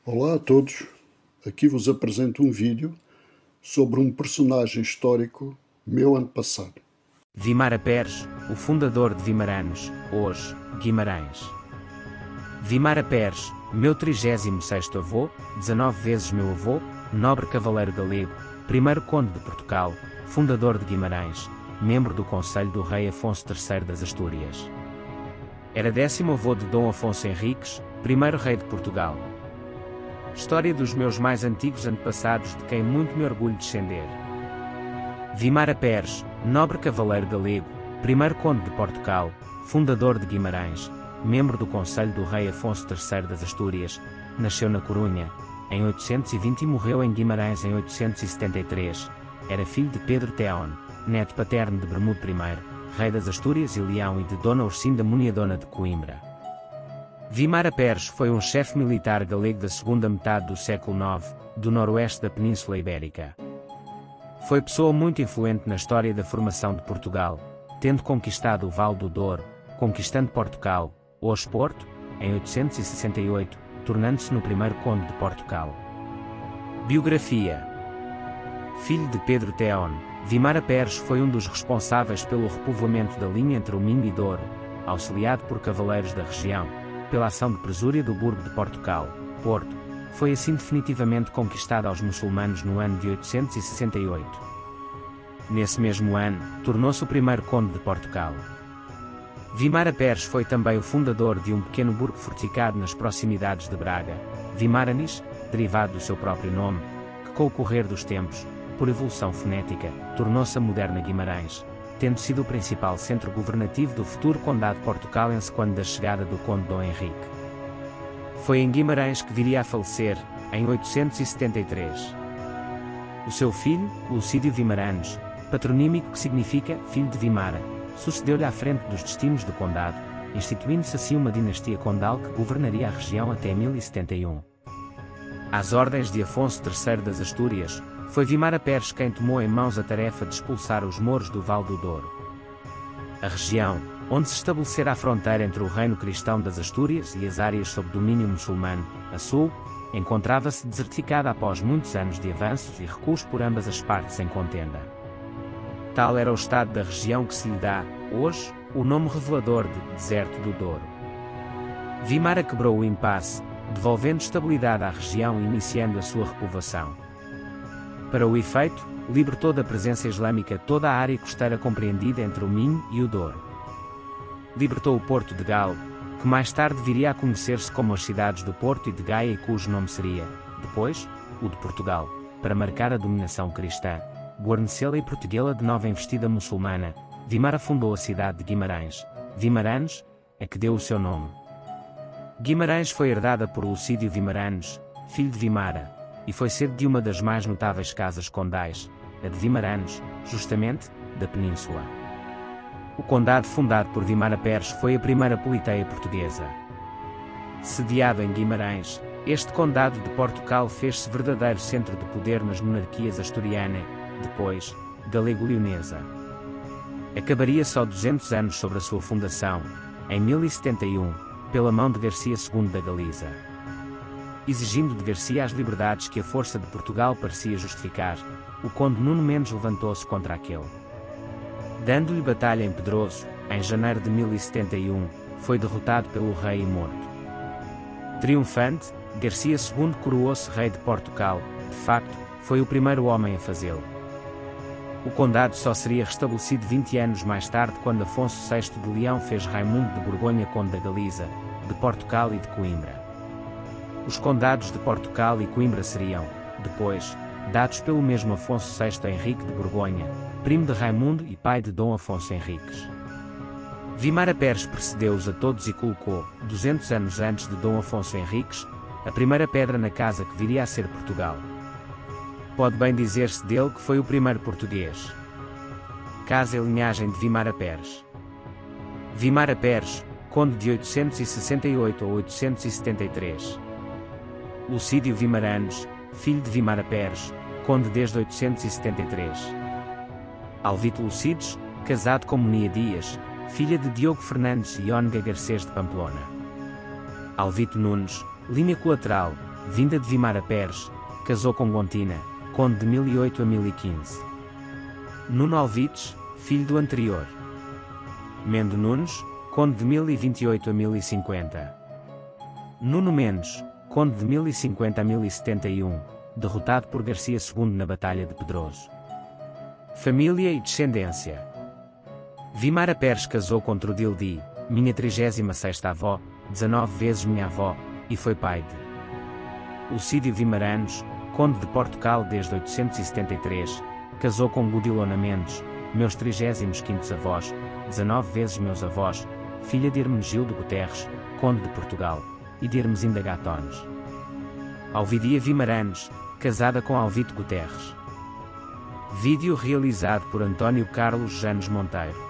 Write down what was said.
Olá a todos, aqui vos apresento um vídeo sobre um personagem histórico meu antepassado. Vimara Peres, o fundador de Vimaranes, hoje, Guimarães. Vimara Peres, meu 36º avô, 19 vezes meu avô, nobre cavaleiro galego, primeiro conde de Portugal, fundador de Guimarães, membro do Conselho do rei Afonso III das Astúrias. Era 10º avô de Dom Afonso Henriques, primeiro rei de Portugal. História dos meus mais antigos antepassados de quem muito me orgulho descender. Vimara Peres, nobre cavaleiro galego, primeiro conde de Portugal, fundador de Guimarães, membro do Conselho do rei Afonso III das Astúrias, nasceu na Corunha, em 820 e morreu em Guimarães em 873. Era filho de Pedro Teón, neto paterno de Bermudo I, rei das Astúrias e Leão, e de Dona Ursinda Muniadona de Coimbra. Vimara Peres foi um chefe militar galego da segunda metade do século IX, do noroeste da Península Ibérica. Foi pessoa muito influente na história da formação de Portugal, tendo conquistado o Vale do Douro, conquistando Portugal, hoje Porto, em 868, tornando-se no primeiro conde de Portugal. Biografia. Filho de Pedro Teón, Vimara Peres foi um dos responsáveis pelo repovoamento da linha entre o Minho e Douro, auxiliado por cavaleiros da região, pela ação de presúria do Burgo de Portugal, Porto. Foi assim definitivamente conquistada aos muçulmanos no ano de 868. Nesse mesmo ano, tornou-se o primeiro conde de Portugal. Vimara Peres foi também o fundador de um pequeno burgo fortificado nas proximidades de Braga, Vimaranis, derivado do seu próprio nome, que com o correr dos tempos, por evolução fonética, tornou-se a moderna Guimarães, tendo sido o principal centro governativo do futuro condado portucalense quando da chegada do conde Dom Henrique. Foi em Guimarães que viria a falecer, em 873. O seu filho, Lucídio Vimaranes, patronímico que significa filho de Vimara, sucedeu-lhe à frente dos destinos do condado, instituindo-se assim uma dinastia condal que governaria a região até 1071. Às ordens de Afonso III das Astúrias, foi Vimara Peres quem tomou em mãos a tarefa de expulsar os mouros do Vale do Douro. A região, onde se estabelecera a fronteira entre o reino cristão das Astúrias e as áreas sob domínio muçulmano, a sul, encontrava-se desertificada após muitos anos de avanços e recuos por ambas as partes em contenda. Tal era o estado da região que se lhe dá, hoje, o nome revelador de Deserto do Douro. Vimara quebrou o impasse, devolvendo estabilidade à região e iniciando a sua repovoação. Para o efeito, libertou da presença islâmica toda a área costeira compreendida entre o Minho e o Douro. Libertou o Porto de Galo, que mais tarde viria a conhecer-se como as cidades do Porto e de Gaia e cujo nome seria, depois, o de Portugal, para marcar a dominação cristã, guarnecê-la e protegê-la de nova investida muçulmana. Vimara fundou a cidade de Guimarães, Vimaranes, a que deu o seu nome. Guimarães foi herdada por Lucídio Vimaranes, filho de Vimara, e foi sede de uma das mais notáveis casas condais, a de Vimaranes, justamente, da Península. O condado fundado por Vimara Peres foi a primeira politeia portuguesa. Sediado em Guimarães, este condado de Portugal fez-se verdadeiro centro de poder nas monarquias asturiana, depois, galego-leonesa. Acabaria só 200 anos sobre a sua fundação, em 1071, pela mão de Garcia II da Galiza. Exigindo de Garcia as liberdades que a força de Portugal parecia justificar, o conde Nuno Mendes levantou-se contra aquele. Dando-lhe batalha em Pedroso, em janeiro de 1071, foi derrotado pelo rei e morto. Triunfante, Garcia II coroou-se rei de Portugal, de facto, foi o primeiro homem a fazê-lo. O condado só seria restabelecido 20 anos mais tarde quando Afonso VI de Leão fez Raimundo de Borgonha conde da Galiza, de Portugal e de Coimbra. Os condados de Portugal e Coimbra seriam, depois, dados pelo mesmo Afonso VI Henrique de Borgonha, primo de Raimundo e pai de Dom Afonso Henriques. Vimara Peres precedeu-os a todos e colocou, 200 anos antes de Dom Afonso Henriques, a primeira pedra na casa que viria a ser Portugal. Pode bem dizer-se dele que foi o primeiro português. Casa e linhagem de Vimara Peres. Vimara Peres, conde de 868 a 873. Lucídio Vimaranes, filho de Vimara Peres, conde desde 873. Alvito Lucides, casado com Monia Dias, filha de Diogo Fernandes e Ónega Garcês de Pamplona. Alvito Nunes, linha colateral, vinda de Vimara Peres, casou com Gontina, conde de 1008 a 1015. Nuno Alvites, filho do anterior. Mendo Nunes, conde de 1028 a 1050. Nuno Mendes, conde de 1050 a 1071, derrotado por Garcia II na Batalha de Pedroso. Família e descendência. Vimara Peres casou com Trudilde, minha 36ª avó, 19 vezes minha avó, e foi pai de Lucídio Guimarães, conde de Portugal desde 873, casou com Godilona Mendes, meus 35º avós, 19 vezes meus avós, filha de Hermenegildo Guterres, conde de Portugal, e de Hermesinda Gatones. Alvidia Guimarães, casada com Alvito Guterres. Vídeo realizado por Antônio Carlos Janes Monteiro.